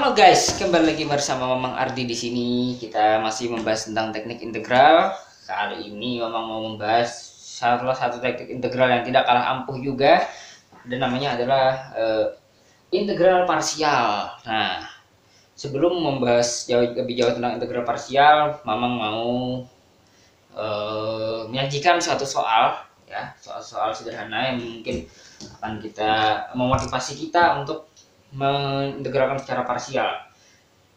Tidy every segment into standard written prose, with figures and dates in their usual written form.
Halo guys, kembali lagi bersama Mamang Ardi di sini. Kita masih membahas tentang teknik integral. Kali ini Mamang mau membahas salah satu teknik integral yang tidak kalah ampuh juga, dan namanya adalah integral parsial. Nah, sebelum membahas lebih jauh tentang integral parsial, Mamang mau menyajikan suatu soal, ya, soal sederhana yang mungkin akan kita memotivasi kita untuk mengintegralkan secara parsial.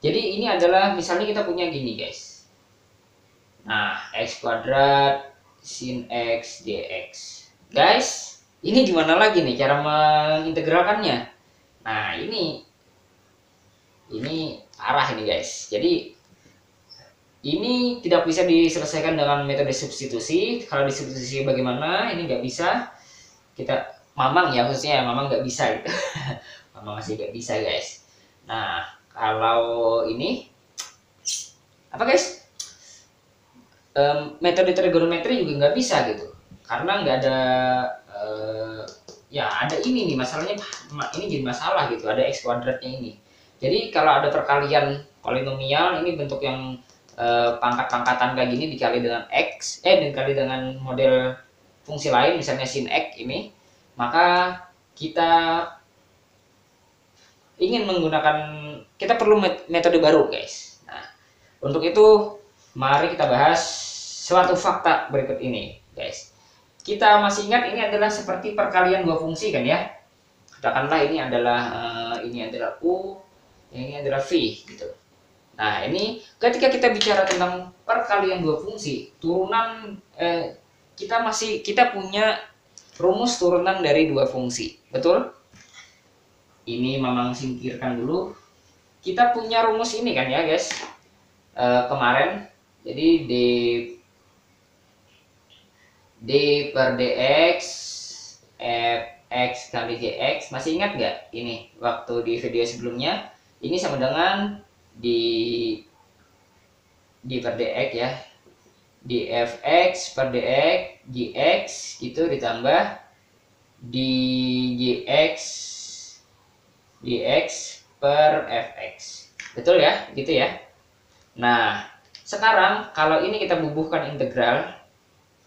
Jadi ini adalah misalnya kita punya gini guys. Nah, x kuadrat sin x dx. Guys, ini gimana lagi nih cara mengintegralkannya? Nah, ini arah ini guys. Jadi ini tidak bisa diselesaikan dengan metode substitusi. Kalau disubstitusi bagaimana? Ini nggak bisa. Kita Mamang ya, khususnya Mamang nggak bisa gitu. Mamang masih nggak bisa guys. Nah, kalau ini apa guys? Metode trigonometri juga nggak bisa gitu, karena nggak ada ya ada ini nih masalahnya, ini jadi masalah gitu, ada x kuadratnya ini. Jadi kalau ada perkalian polinomial ini bentuk yang pangkat-pangkatan kayak gini dikali dengan x, dikali dengan model fungsi lain misalnya sin x ini, maka kita ingin menggunakan, kita perlu metode baru guys. Nah, untuk itu mari kita bahas suatu fakta berikut ini guys. Kita masih ingat ini adalah seperti perkalian dua fungsi kan ya. Katakanlah ini adalah u, ini adalah v gitu. Nah, ini ketika kita bicara tentang perkalian dua fungsi, turunan kita punya rumus turunan dari dua fungsi, betul? Ini Mamang singkirkan dulu. Kita punya rumus ini kan ya guys, kemarin. Jadi d per dx fx kali gx, masih ingat nggak ini waktu di video sebelumnya? Ini sama dengan d per dx ya, di fx per dx gx gitu, ditambah di gx dx per fx, betul ya, gitu ya. Nah, sekarang kalau ini kita bubuhkan integral,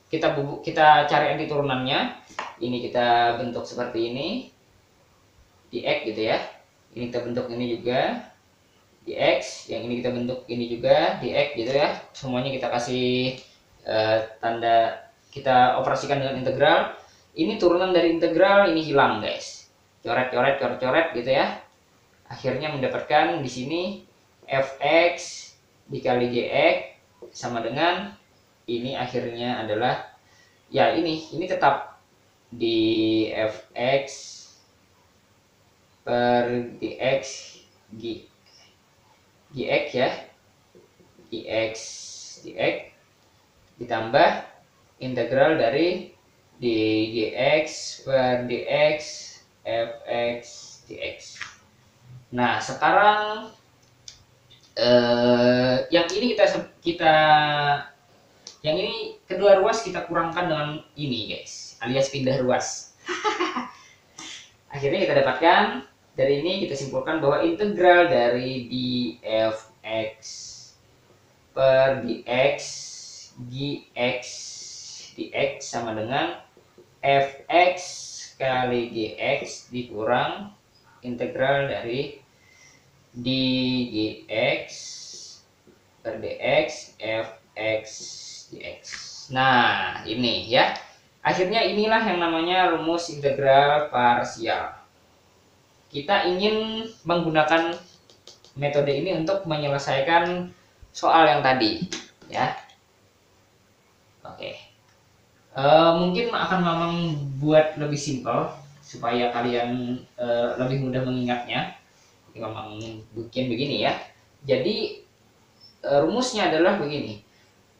kita cari anti turunannya, ini kita bentuk seperti ini, dx gitu ya. Ini kita bentuk ini juga dx, yang ini kita bentuk ini juga dx gitu ya. Semuanya kita kasih tanda, kita operasikan dengan integral. Ini turunan dari integral, ini hilang guys. Coret-coret gitu ya. Akhirnya mendapatkan di sini fx dikali gx sama dengan ini, akhirnya adalah ya ini tetap di fx per dx gx ya, gx dx ditambah integral dari dx per dx fx dx. Nah, sekarang yang ini yang ini kedua ruas kita kurangkan dengan ini guys, alias pindah ruas. Akhirnya kita dapatkan dari ini, kita simpulkan bahwa integral dari dfx per dx gx dx sama dengan fx kali gx dikurang integral dari dgx per dx fx dx. Nah, ini ya. Akhirnya inilah yang namanya rumus integral parsial. Kita ingin menggunakan metode ini untuk menyelesaikan soal yang tadi, ya. Oke. Mungkin akan Mamang buat lebih simpel supaya kalian lebih mudah mengingatnya. Mamang bikin begini ya. Jadi rumusnya adalah begini.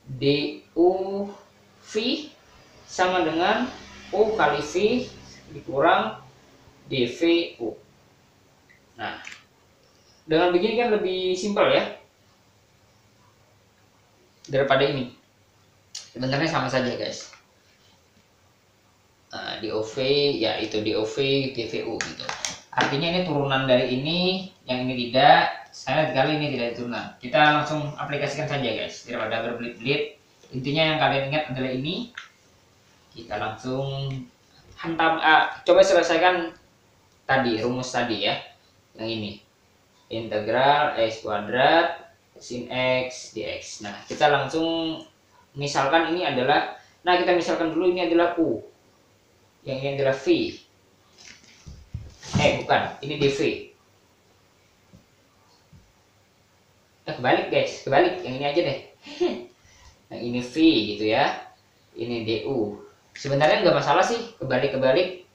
du v sama dengan u kali v dikurang dvu. Nah, dengan begini kan lebih simpel ya daripada ini. Sebenarnya sama saja guys. Dov ya itu dov dvu gitu. artinya ini turunan dari ini, yang ini tidak. Saya kali ini tidak turunan. Kita langsung aplikasikan saja guys, tidak ada berbelit-belit. Intinya yang kalian ingat adalah ini. Kita langsung hantam, coba selesaikan tadi rumus tadi ya, yang ini integral x kuadrat sin x dx. Nah kita langsung misalkan ini adalah, nah kita misalkan dulu ini adalah u, yang ini adalah v, bukan, ini dv. Kebalik guys, kebalik, yang ini aja deh. Yang ini v gitu ya, ini du. Sebenarnya nggak masalah sih kebalik-kebalik,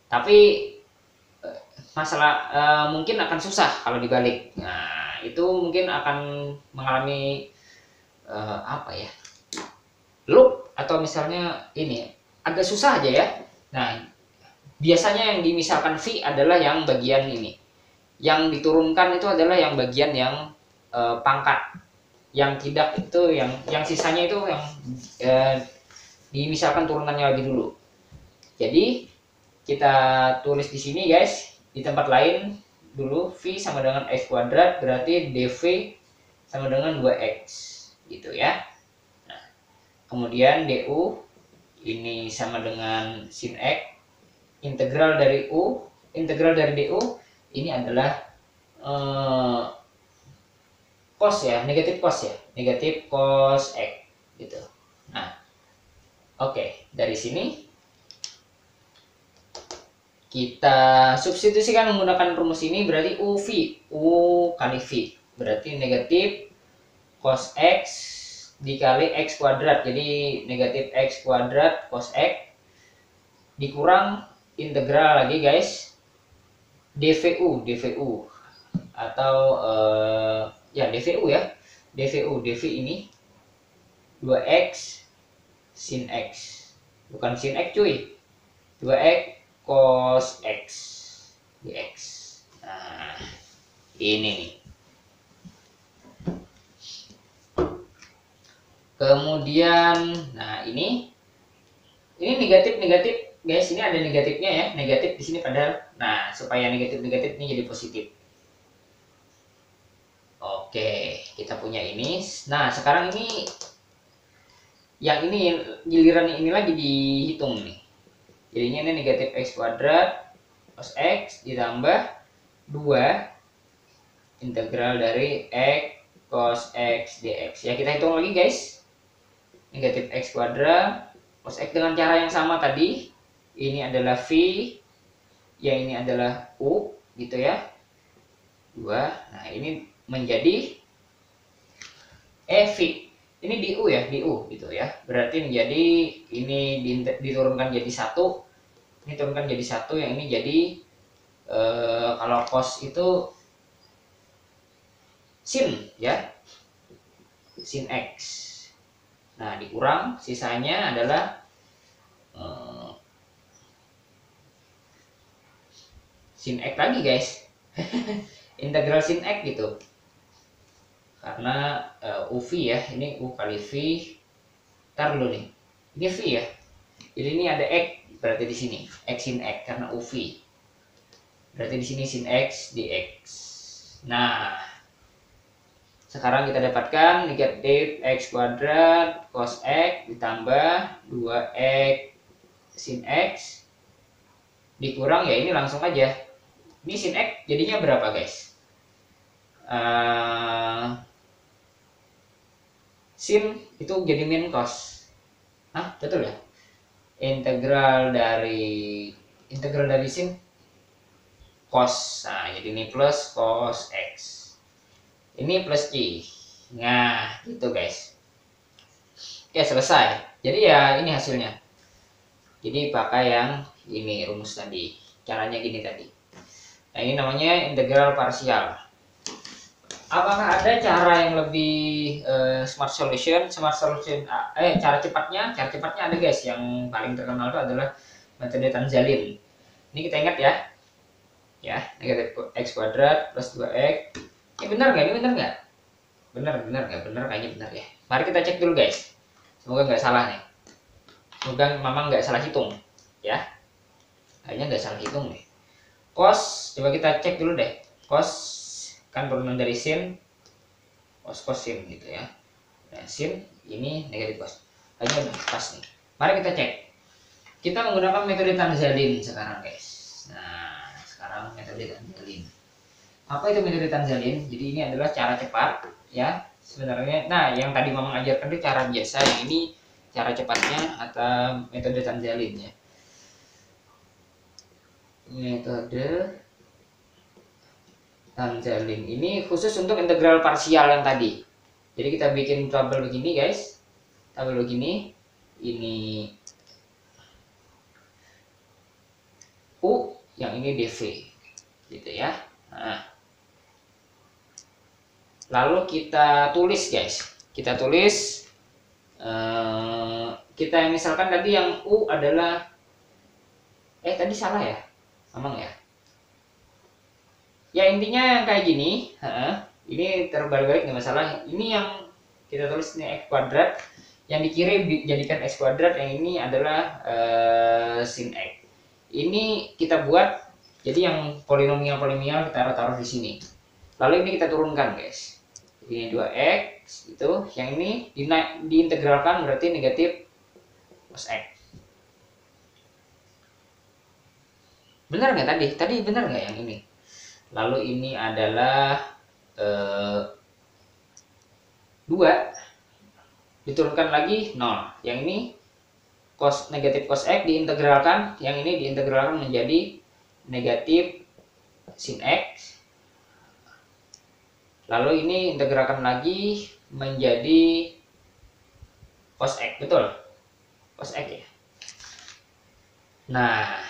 tapi masalah mungkin akan susah kalau dibalik. Nah itu mungkin akan mengalami apa ya, loop, atau misalnya ini agak susah aja ya. Nah biasanya yang dimisalkan v adalah yang bagian ini, yang diturunkan itu adalah yang bagian yang pangkat, yang tidak itu yang sisanya itu yang dimisalkan turunannya lagi dulu. Jadi kita tulis di sini guys, di tempat lain dulu v sama dengan x kuadrat, berarti dv sama dengan 2x gitu ya. Nah, kemudian du ini sama dengan sin x, integral dari du ini adalah cos ya, negatif cos x gitu. Nah oke, dari sini kita substitusikan menggunakan rumus ini, berarti u kali v, berarti negatif cos x dikali x kuadrat, jadi negatif x kuadrat cos x dikurang integral lagi guys dvu atau ya dvu ya, dv ini 2x sin x, bukan sin x cuy, 2x cos x dx. Nah ini nih. Kemudian nah ini negatif guys, ini ada negatifnya ya, negatif di sini padahal. Nah supaya negatif ini jadi positif. Oke, kita punya ini. Nah sekarang ini yang ini giliran ini lagi dihitung nih. Jadinya ini negatif x kuadrat cos x ditambah 2 integral dari x cos x dx. Ya kita hitung lagi guys. Negatif x kuadrat cos x dengan cara yang sama tadi. Ini adalah v, yang ini adalah u gitu ya. 2. Nah ini menjadi v. Ini du ya, du gitu ya. Berarti menjadi ini diturunkan jadi 1. Ini turunkan jadi 1, yang ini jadi kalau cos itu sin ya, sin x. Nah dikurang, sisanya adalah sin x lagi guys. Integral sin x gitu, karena uv ya, ini u kali v. Ntar dulu nih, ini v ya, jadi ini ada x, berarti di sini x sin x karena uv, berarti di sini sin x dx. Nah sekarang kita dapatkan negatif x kuadrat cos x ditambah 2x sin x dikurang, ya ini langsung aja, ini sin x jadinya berapa guys? Sin itu jadi min cos. Hah, betul ya? Integral dari sin cos. Nah jadi ini plus cos x, ini plus i. Nah gitu guys. Oke selesai. Jadi ya ini hasilnya. Jadi pakai yang ini rumus tadi, caranya gini tadi. Nah ini namanya integral parsial. Apakah ada cara yang lebih smart solution? Cara cepatnya ada guys. Yang paling terkenal itu adalah metode Tanzalin. Ini kita ingat ya, negatif x kuadrat plus 2x. Ini benar nggak? Benar kayaknya benar ya. Mari kita cek dulu guys. Semoga nggak salah nih. Semoga Mama nggak salah hitung ya. Kayaknya nggak salah hitung nih. cos, coba kita cek dulu deh. Cos kan turunan dari sin, cos sin gitu ya. Nah, sin ini negatif cos. Hanya pas nih. Mari kita cek. Kita menggunakan metode Tanzalin sekarang, guys. Nah, sekarang metode Tanzalin. Apa itu metode Tanzalin? Jadi ini adalah cara cepat ya. Sebenarnya, nah yang tadi Mamang ajarkan itu cara biasa, yang ini cara cepatnya atau metode Tanzalin ya. Metode Tanzalin ini khusus untuk integral parsial yang tadi. Jadi kita bikin tabel begini, guys. Tabel begini. Ini U, yang ini dv. Gitu ya. Nah, lalu kita tulis, guys. Kita tulis kita misalkan tadi yang U adalah tadi salah ya, Mamang ya. Ya intinya yang kayak gini, ini terbalik-balik nggak masalah. Ini yang kita tulis ini x kuadrat, yang dikirim jadikan x kuadrat, yang ini adalah sin x. Ini kita buat jadi yang polinomial kita taruh di sini. Lalu ini kita turunkan, guys. Ini 2x itu, yang ini diintegralkan berarti negatif cos x. Benar nggak tadi? Tadi benar nggak yang ini? Lalu ini adalah 2 diturunkan lagi 0. Yang ini negatif cos x diintegralkan, yang ini diintegralkan menjadi negatif sin x. Lalu ini integralkan lagi menjadi cos x, betul? Cos x ya. Nah,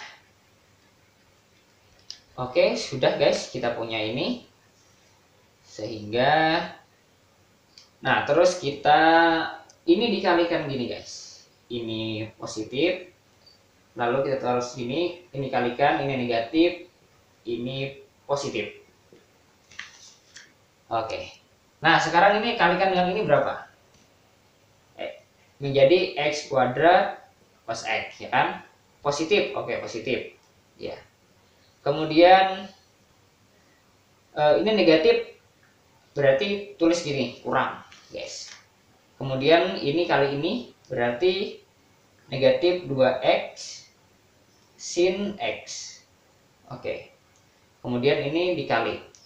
oke, sudah guys, kita punya ini. Sehingga, nah terus kita ini dikalikan gini guys. Ini positif, lalu kita taruh sini, ini kalikan, ini negatif, ini positif. Oke. Nah, sekarang ini kalikan dengan ini berapa? Menjadi x kuadrat cos x, ya kan? Positif. Oke, positif. Ya. Kemudian ini negatif, berarti tulis gini, kurang, guys. Kemudian ini kali ini berarti negatif 2x sin x. Oke. Kemudian ini dikali.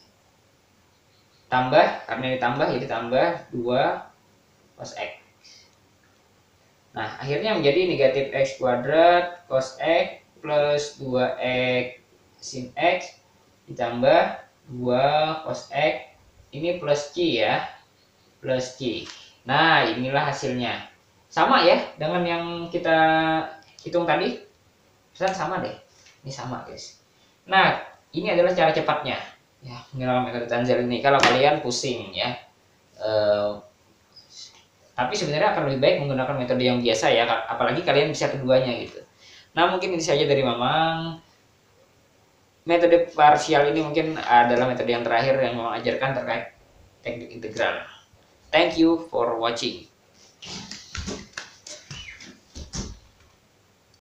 Tambah, karena ditambah jadi tambah 2 cos x. Nah, akhirnya menjadi negatif x kuadrat cos x plus 2x sin x ditambah 2 cos x, ini plus q ya, plus q. Nah, inilah hasilnya. Sama ya dengan yang kita hitung tadi. Pesan sama deh. Ini sama, guys. Nah, ini adalah cara cepatnya. Ya, menggunakan metode Tanzalin ini kalau kalian pusing ya. Tapi sebenarnya akan lebih baik menggunakan metode yang biasa ya, apalagi kalian bisa keduanya gitu. Nah, mungkin ini saja dari Mamang. Metode parsial ini mungkin adalah metode yang terakhir yang Mamang ajarkan terkait teknik integral. Thank you for watching.